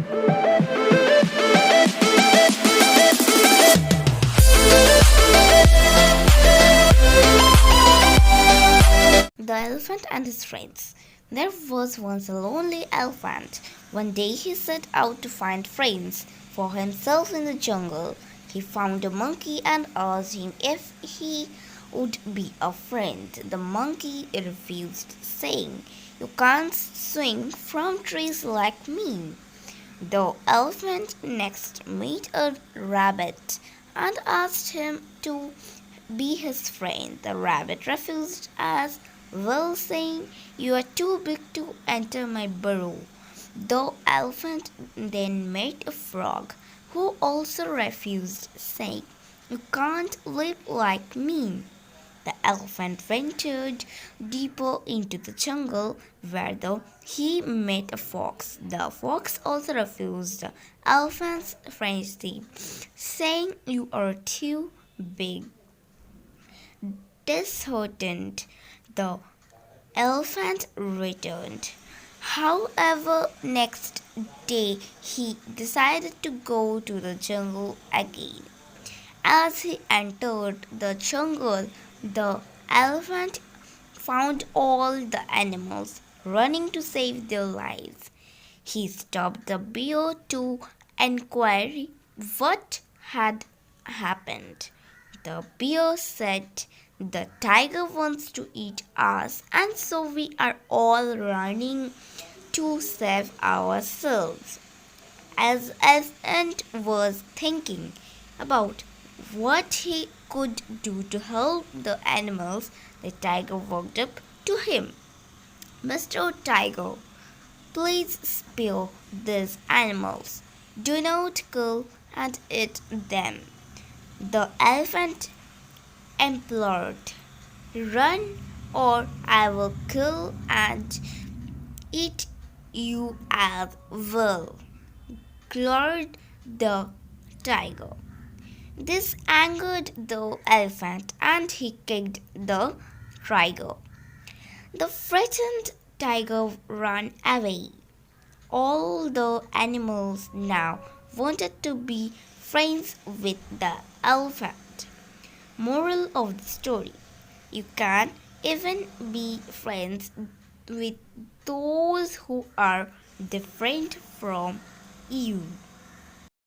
The Elephant and His Friends. There was once a lonely elephant. One day he set out to find friends for himself in the jungle. He found a monkey and asked him if he would be a friend. The monkey refused, saying, "You can't swing from trees like me." The elephant next met a rabbit and asked him to be his friend. The rabbit refused as well, saying, "You are too big to enter my burrow." The elephant then met a frog who also refused, saying, "You can't live like me." The elephant ventured deeper into the jungle where he met a fox. The fox also refused the elephant's friendship, saying, "You are too big." Disheartened, the elephant returned. However, next day he decided to go to the jungle again. As he entered the jungle, the elephant found all the animals running to save their lives. He stopped the bear to inquire what had happened. The bear said, "The tiger wants to eat us, and so we are all running to save ourselves." As Elephant was thinking about what he could do to help the animals, the tiger walked up to him. "Mr. Tiger, please spare these animals. Do not kill and eat them," the elephant implored. "Run, or I will kill and eat you as well," glowed the tiger. This angered the elephant and he kicked the tiger. The frightened tiger ran away. All the animals now wanted to be friends with the elephant. Moral of the story: you can even be friends with those who are different from you.